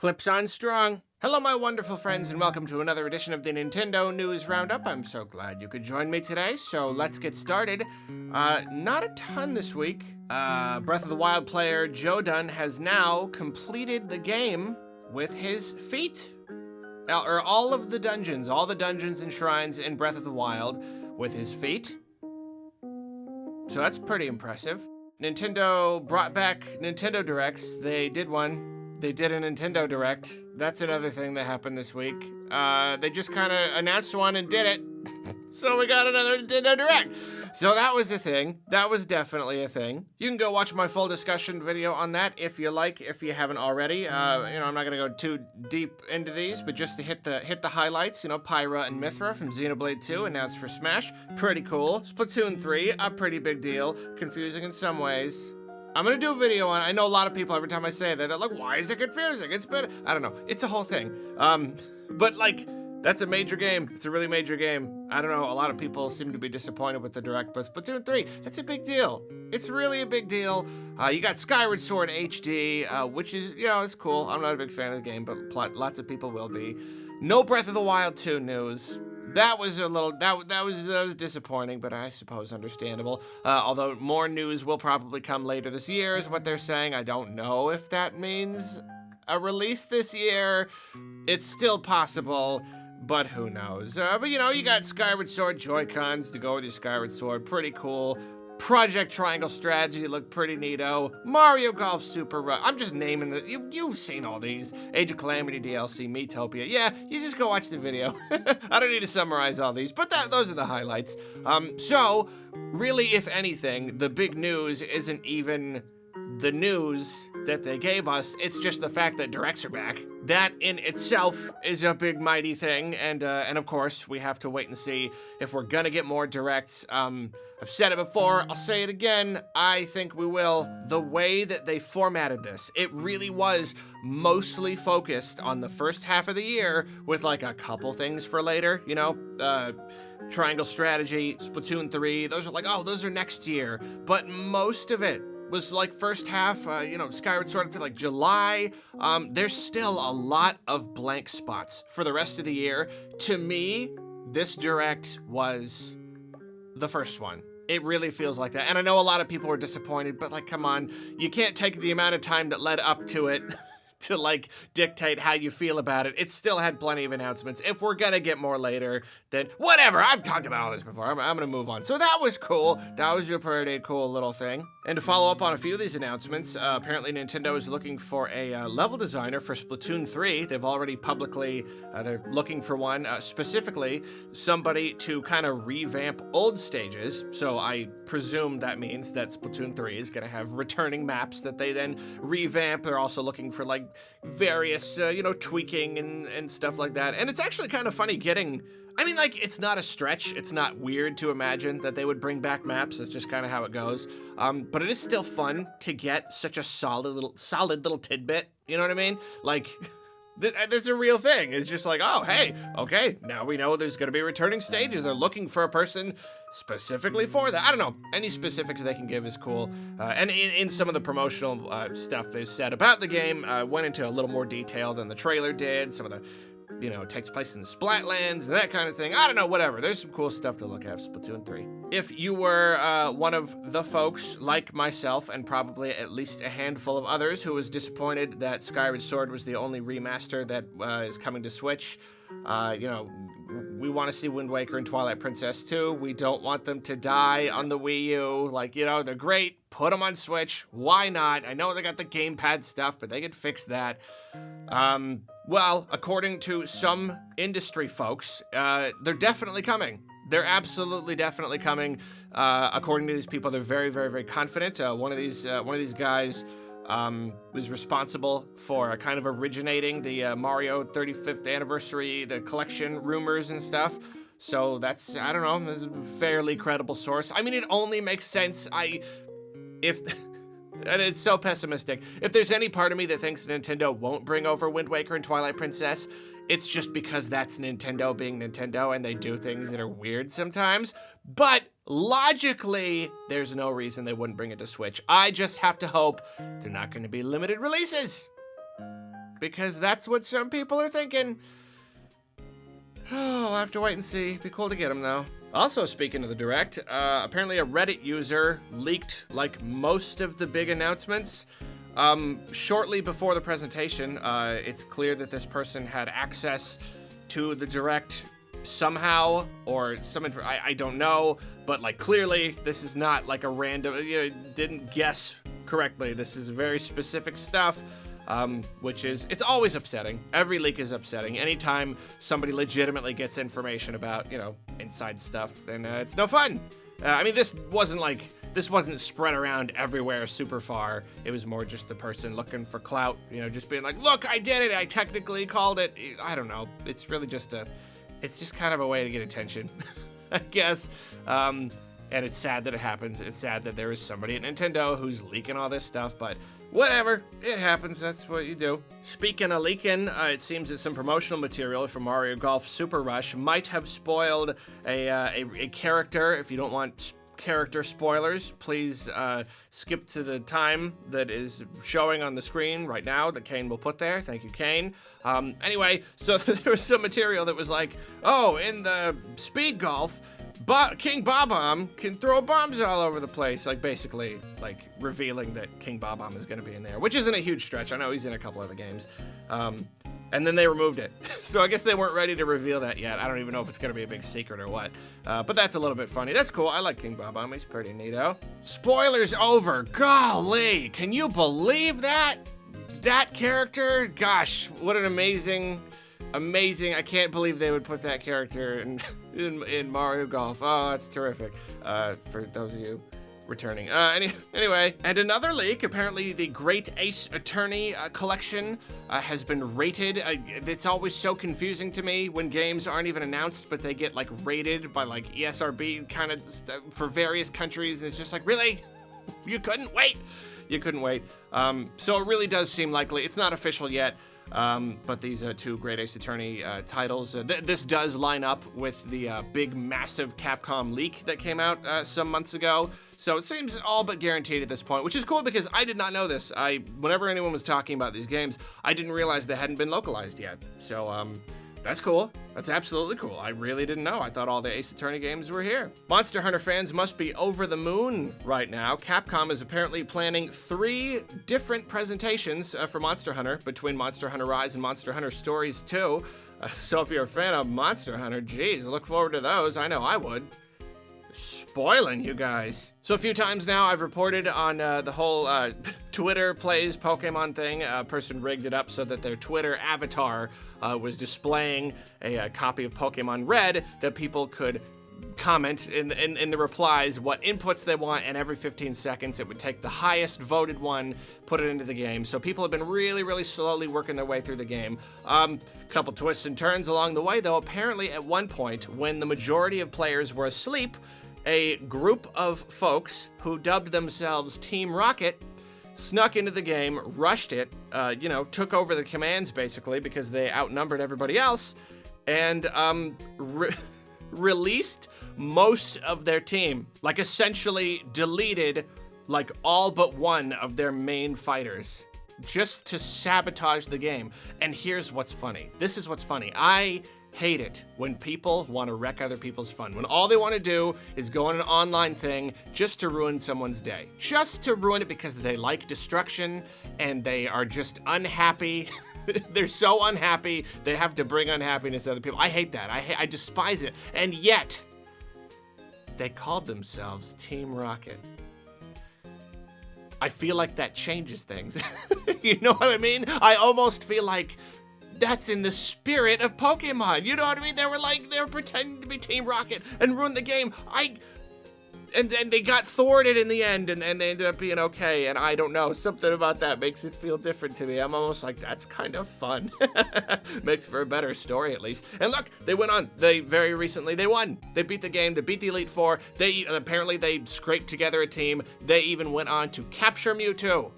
Clips on strong. Hello, my wonderful friends, and welcome to another edition of the Nintendo News Roundup. I'm so glad you could join me today, so let's get started. Not a ton this week. Breath of the Wild player Joe Dunn has now completed the game with his feet. Or all of the dungeons, all the dungeons and shrines in Breath of the Wild with his feet. So that's pretty impressive. Nintendo brought back Nintendo Directs. They did one. They did a Nintendo Direct. That's another thing that happened this week. They just kind of announced one and did it. So we got another Nintendo Direct. So that was a thing. That was definitely a thing. You can go watch my full discussion video on that if you like, if you haven't already. I'm not gonna go too deep into these, but just to hit the highlights. Pyra and Mythra from Xenoblade 2 announced for Smash. Pretty cool. Splatoon 3, a pretty big deal. Confusing in some ways. I'm gonna do a video on it. I know a lot of people, every time I say that, they're like, why is it confusing? It's better. I don't know. It's a whole thing. But like, that's a major game. It's a really major game. I don't know. A lot of people seem to be disappointed with the Direct, but Splatoon 3, that's a big deal. It's really a big deal. You got Skyward Sword HD, which is, it's cool. I'm not a big fan of the game, but lots of people will be. No Breath of the Wild 2 news. That was a little, that was disappointing, but I suppose understandable. Although more news will probably come later this year is what they're saying. I don't know if that means a release this year. It's still possible, but who knows? But you got Skyward Sword Joy-Cons to go with your Skyward Sword. Pretty cool. Project Triangle Strategy looked pretty neato. Mario Golf Super I'm just naming you've seen all these. Age of Calamity DLC, Miitopia. Yeah, you just go watch the video. I don't need to summarize all these, but those are the highlights. So, really, if anything, the big news isn't even the news that they gave us, it's just the fact that Directs are back. That in itself is a big mighty thing, and of course, we have to wait and see if we're gonna get more Directs. I've said it before, I'll say it again, I think we will. The way that they formatted this, it really was mostly focused on the first half of the year with like a couple things for later, Triangle Strategy, Splatoon 3, those are next year, but most of it was like first half, Skyward Sword up to like July. There's still a lot of blank spots for the rest of the year. To me, this Direct was the first one. It really feels like that. And I know a lot of people were disappointed, but like, come on, you can't take the amount of time that led up to it to like dictate how you feel about it. It still had plenty of announcements. If we're gonna get more later, then whatever. I've talked about all this before. I'm gonna move on. So that was cool. That was a pretty cool little thing. And to follow up on a few of these announcements, apparently Nintendo is looking for a level designer for Splatoon 3. They've already publicly, they're looking for one, specifically somebody to kind of revamp old stages. So I presume that means that Splatoon 3 is gonna have returning maps that they then revamp. They're also looking for like various, tweaking and stuff like that. And it's actually kind of funny getting, it's not a stretch. It's not weird to imagine that they would bring back maps. That's just kind of how it goes. But it is still fun to get such a solid little tidbit. You know what I mean? Like, that's a real thing. It's just like, oh, hey, okay, now we know there's going to be returning stages. They're looking for a person specifically for that. I don't know. Any specifics they can give is cool. And in some of the promotional stuff they've said about the game, went into a little more detail than the trailer did. Some of the takes place in Splatlands and that kind of thing. I don't know, whatever. There's some cool stuff to look at for Splatoon 3. If you were one of the folks like myself and probably at least a handful of others who was disappointed that Skyward Sword was the only remaster that is coming to Switch, we want to see Wind Waker and Twilight Princess 2. We don't want them to die on the Wii U. They're great. Put them on Switch. Why not? I know they got the gamepad stuff, but they could fix that. Well, according to some industry folks, they're definitely coming. They're absolutely definitely coming. According to these people, they're very, very, very confident. One of these guys was responsible for kind of originating the Mario 35th anniversary, the collection rumors and stuff. So that's, I don't know, that's a fairly credible source. It only makes sense. And it's so pessimistic. If there's any part of me that thinks Nintendo won't bring over Wind Waker and Twilight Princess, it's just because that's Nintendo being Nintendo and they do things that are weird sometimes. But logically, there's no reason they wouldn't bring it to Switch. I just have to hope they're not going to be limited releases. because that's what some people are thinking. Oh, I'll have to wait and see. Be cool to get them, though. Also, speaking of the Direct, apparently a Reddit user leaked, like, most of the big announcements. Shortly before the presentation, it's clear that this person had access to the Direct somehow, or I don't know, but, like, clearly this is not, like, a random, didn't guess correctly. This is very specific stuff. Which is, it's always upsetting. Every leak is upsetting. Anytime somebody legitimately gets information about, inside stuff, then it's no fun. I mean, this wasn't spread around everywhere super far. It was more just the person looking for clout, just being like, look, I did it. I technically called it. I don't know. It's really just it's just kind of a way to get attention, I guess. And it's sad that it happens. It's sad that there is somebody at Nintendo who's leaking all this stuff, but whatever, it happens, that's what you do. Speaking of leaking, it seems that some promotional material from Mario Golf Super Rush might have spoiled a character. If you don't want character spoilers, please skip to the time that is showing on the screen right now that Kane will put there. Thank you, Kane. Anyway, so there was some material that was like, oh, in the Speed Golf, King Bob-omb can throw bombs all over the place, like basically like revealing that King Bob-omb is going to be in there, which isn't a huge stretch. I know he's in a couple other games. And then they removed it. So I guess they weren't ready to reveal that yet. I don't even know if it's going to be a big secret or what. But that's a little bit funny. That's cool. I like King Bob-omb. He's pretty neato. Spoilers over. Golly, can you believe that? That character? Gosh, what an amazing... I can't believe they would put that character in Mario Golf. Oh, that's terrific. For those of you returning. Anyway, and another leak. Apparently, the Great Ace Attorney collection has been rated. It's always so confusing to me when games aren't even announced, but they get like rated by like ESRB kind of for various countries. And it's just like, really? You couldn't wait? You couldn't wait. So it really does seem likely. It's not official yet. But these two Great Ace Attorney titles, this does line up with the big, massive Capcom leak that came out some months ago. So it seems all but guaranteed at this point, which is cool because I did not know this. Whenever anyone was talking about these games, I didn't realize they hadn't been localized yet. So, that's cool. That's absolutely cool. I really didn't know. I thought all the Ace Attorney games were here. Monster Hunter fans must be over the moon right now. Capcom is apparently planning 3 different presentations for Monster Hunter between Monster Hunter Rise and Monster Hunter Stories 2. So if you're a fan of Monster Hunter, geez, look forward to those. I know I would. Spoiling you guys. So a few times now I've reported on the whole Twitter plays Pokemon thing. A person rigged it up so that their Twitter avatar was displaying a copy of Pokemon Red that people could comment in the replies what inputs they want, and every 15 seconds it would take the highest voted one, put it into the game. So people have been really slowly working their way through the game. Couple twists and turns along the way, though. Apparently at one point, when the majority of players were asleep, a group of folks who dubbed themselves Team Rocket snuck into the game, rushed it, took over the commands basically because they outnumbered everybody else, and released most of their team, like essentially deleted like all but one of their main fighters just to sabotage the game. And here's what's funny. This is what's funny. I hate it when people want to wreck other people's fun. When all they want to do is go on an online thing just to ruin someone's day. Just to ruin it because they like destruction and they are just unhappy. They're so unhappy, they have to bring unhappiness to other people. I hate that. I despise it. And yet, they called themselves Team Rocket. I feel like that changes things. You know what I mean? I almost feel like that's in the spirit of Pokemon. You know what I mean? They were pretending to be Team Rocket and ruin the game. And they got thwarted in the end, and they ended up being okay. And I don't know, something about that makes it feel different to me. I'm almost like, that's kind of fun. Makes for a better story, at least. And look, they went on. Very recently, they won. They beat the game. They beat the Elite Four. Apparently, they scraped together a team. They even went on to capture Mewtwo.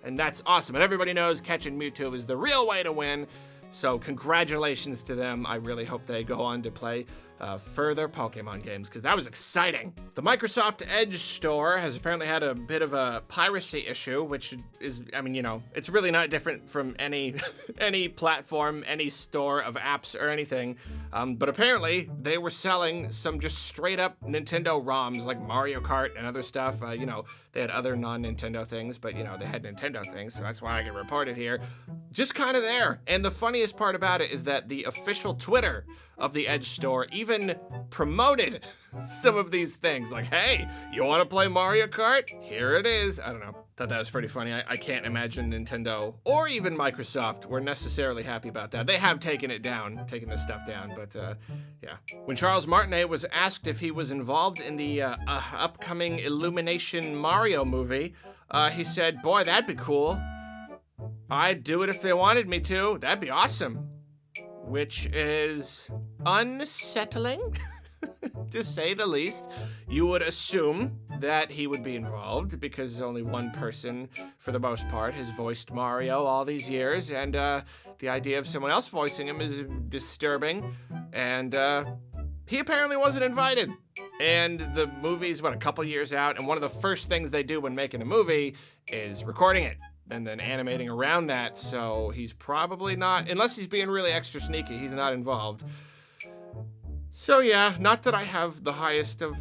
And that's awesome. And everybody knows catching Mewtwo is the real way to win. So congratulations to them. I really hope they go on to play further Pokemon games, because that was exciting. The Microsoft Edge store has apparently had a bit of a piracy issue, which is, I mean, you know, it's really not different from any any platform, any store of apps or anything. But apparently they were selling some just straight up Nintendo ROMs like Mario Kart and other stuff. You know, they had other non-Nintendo things, but you know, they had Nintendo things, so that's why I get reported here. Just kind of there. And the funniest part about it is that the official Twitter of the Edge store even promoted some of these things. Like, hey, you want to play Mario Kart? Here it is. I don't know. Thought that was pretty funny. I can't imagine Nintendo or even Microsoft were necessarily happy about that. They have taken this stuff down, but yeah. When Charles Martinet was asked if he was involved in the upcoming Illumination Mario movie, he said, boy, that'd be cool. I'd do it if they wanted me to. That'd be awesome. Which is unsettling, to say the least. You would assume that he would be involved because only one person, for the most part, has voiced Mario all these years, and the idea of someone else voicing him is disturbing, and he apparently wasn't invited. And the movie's, a couple years out, and one of the first things they do when making a movie is recording it and then animating around that, so he's probably not, unless he's being really extra sneaky, he's not involved. So yeah, not that I have the highest of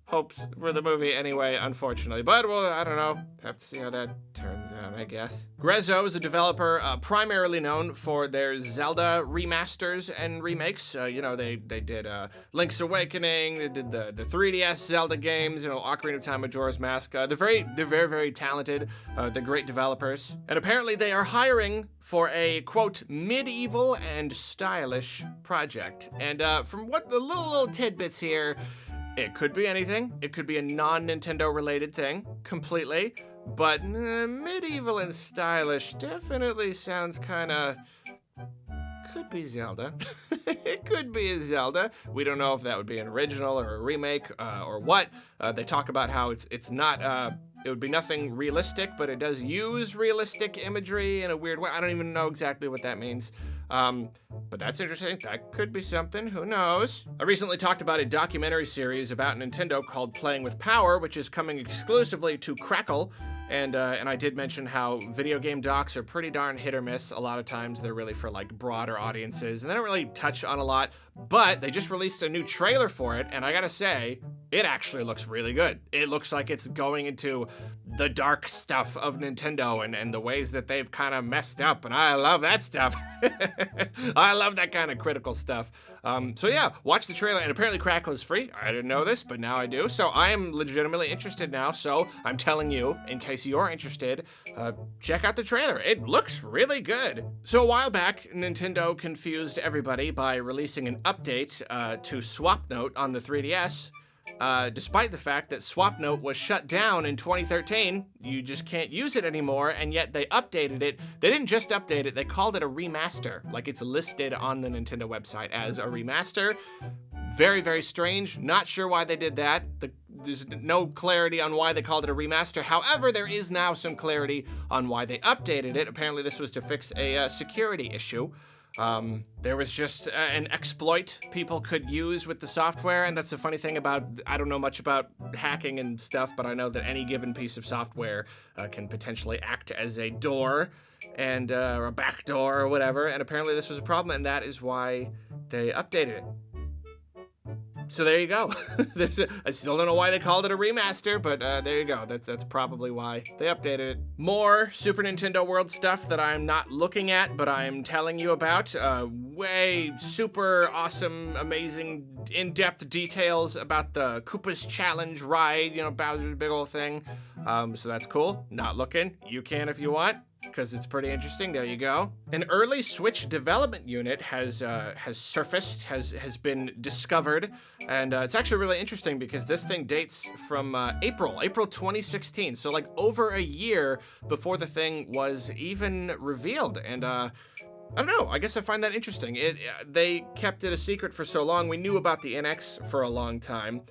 hopes for the movie anyway, unfortunately, but well, I don't know, have to see how that turns out, I guess. Grezzo is a developer primarily known for their Zelda remasters and remakes. You know, they did Link's Awakening, they did the 3DS Zelda games, you know, Ocarina of Time, Majora's Mask. They're very, very talented. They're great developers, and apparently they are hiring for a, quote, medieval and stylish project. And from what the little tidbits here, it could be anything. It could be a non-Nintendo related thing, completely. But medieval and stylish definitely sounds kinda... Could be Zelda. It could be a Zelda. We don't know if that would be an original or a remake or what. They talk about how it's not... it would be nothing realistic, but it does use realistic imagery in a weird way. I don't even know exactly what that means. But that's interesting. That could be something. Who knows? I recently talked about a documentary series about Nintendo called Playing with Power, which is coming exclusively to Crackle. And I did mention how video game docs are pretty darn hit or miss. A lot of times they're really for like broader audiences and they don't really touch on a lot, but they just released a new trailer for it. And I gotta say, it actually looks really good. It looks like it's going into the dark stuff of Nintendo and the ways that they've kind of messed up. And I love that stuff. I love that kind of critical stuff. So yeah, watch the trailer, and apparently Crackle is free. I didn't know this, but now I do. So I am legitimately interested now, so I'm telling you, in case you're interested, check out the trailer. It looks really good. So a while back, Nintendo confused everybody by releasing an update to SwapNote on the 3DS. Despite the fact that SwapNote was shut down in 2013, you just can't use it anymore, and yet they updated it. They didn't just update it, they called it a remaster. Like, it's listed on the Nintendo website as a remaster. Very, very strange. Not sure why they did that. There's no clarity on why they called it a remaster. However, there is now some clarity on why they updated it. Apparently this was to fix a security issue. There was just an exploit people could use with the software, and that's the funny thing about, I don't know much about hacking and stuff, but I know that any given piece of software can potentially act as a door and or a back door or whatever, and apparently this was a problem, and that is why they updated it. So there you go. I still don't know why they called it a remaster, but there you go. That's probably why they updated it. More Super Nintendo World stuff that I'm not looking at, but I'm telling you about. Way super awesome, amazing, in-depth details about the Koopa's Challenge ride, you know, Bowser's big old thing. So that's cool. Not looking. You can if you want, because it's pretty interesting. There you go. An early Switch development unit has surfaced, has been discovered, and it's actually really interesting because this thing dates from April 2016, so like over a year before the thing was even revealed. And I don't know. I guess I find that interesting. They kept it a secret for so long. We knew about the NX for a long time,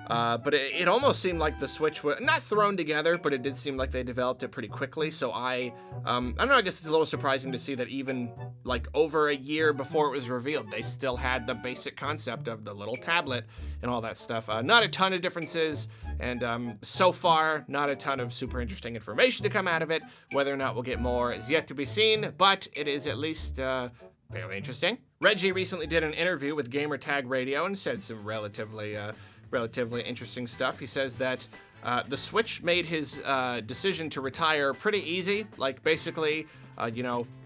but it almost seemed like the Switch was not thrown together, but it did seem like they developed it pretty quickly. So I don't know. I guess it's a little surprising to see that even like over a year before it was revealed, they still had the basic concept of the little tablet and all that stuff. Not a ton of differences, and so far, not a ton of super interesting information to come out of it. Whether or not we'll get more is yet to be seen, but it is at least fairly interesting. Reggie recently did an interview with Gamertag Radio and said some relatively interesting stuff. He says that the Switch made his decision to retire pretty easy. Like basically,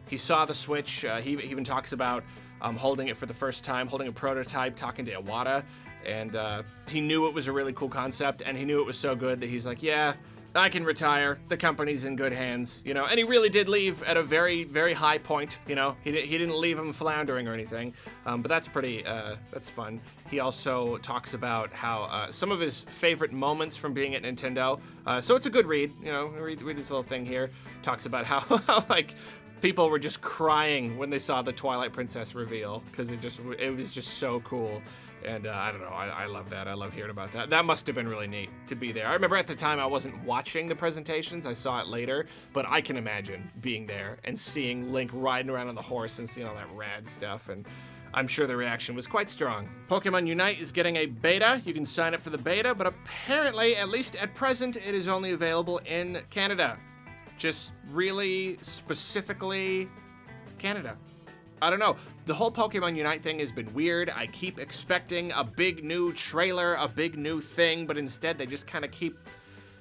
he saw the Switch. He even talks about holding it for the first time, holding a prototype, talking to Iwata, and he knew it was a really cool concept, and he knew it was so good that he's like, yeah, I can retire. The company's in good hands, and he really did leave at a very, very high point. He didn't leave him floundering or anything, but that's pretty, that's fun. He also talks about how some of his favorite moments from being at Nintendo, so it's a good read, read this little thing here. Talks about how like, people were just crying when they saw the Twilight Princess reveal, because it was just so cool. And I don't know, I love that. I love hearing about that. That must have been really neat to be there. I remember at the time I wasn't watching the presentations, I saw it later, but I can imagine being there and seeing Link riding around on the horse and seeing all that rad stuff, and I'm sure the reaction was quite strong. Pokemon Unite is getting a beta. You can sign up for the beta, but apparently, at least at present, it is only available in Canada. Just really specifically Canada. I don't know. The whole Pokemon Unite thing has been weird. I keep expecting a big new trailer, a big new thing, but instead they just kind of keep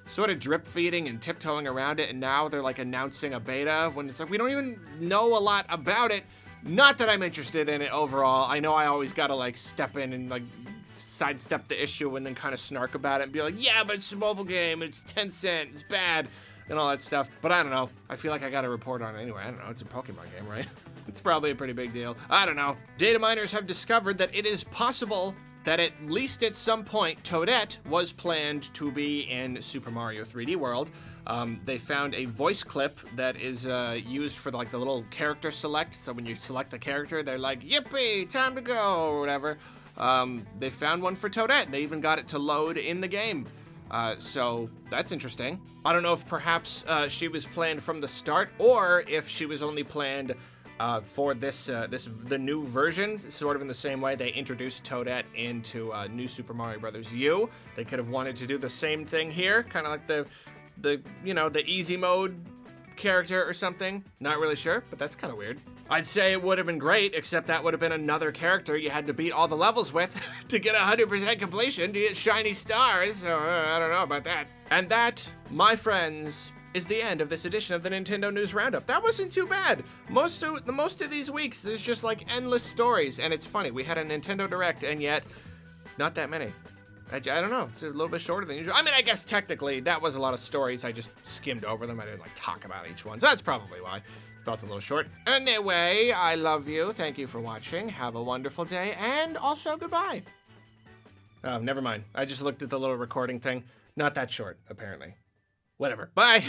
sort of drip feeding and tiptoeing around it, and now they're like announcing a beta when it's like we don't even know a lot about it. Not that I'm interested in it overall. I know I always gotta like step in and like sidestep the issue and then kind of snark about it and be like, yeah, but it's a mobile game, it's 10 cents, it's bad, and all that stuff. But I don't know. I feel like I gotta report on it anyway. I don't know. It's a Pokemon game, right? It's probably a pretty big deal. I don't know. Data miners have discovered that it is possible that at least at some point, Toadette was planned to be in Super Mario 3D World. They found a voice clip that is used for like the little character select. So when you select the character, they're like, yippee, time to go, or whatever. They found one for Toadette. They even got it to load in the game. So that's interesting. I don't know if perhaps she was planned from the start, or if she was only planned for the new version, sort of in the same way they introduced Toadette into New Super Mario Bros. U. They could have wanted to do the same thing here, kind of like the easy mode character or something. Not really sure, but that's kind of weird. I'd say it would have been great, except that would have been another character you had to beat all the levels with to get 100% completion, to get shiny stars, so I don't know about that. And that, my friends, is the end of this edition of the Nintendo News Roundup. That wasn't too bad. Most of these weeks, there's just like endless stories, and it's funny. We had a Nintendo Direct, and yet, not that many. I don't know, it's a little bit shorter than usual. I mean, I guess technically that was a lot of stories. I just skimmed over them. I didn't like talk about each one, so that's probably why it felt a little short. Anyway, I love you. Thank you for watching. Have a wonderful day, and also goodbye. Oh, never mind. I just looked at the little recording thing. Not that short, apparently. Whatever. Bye.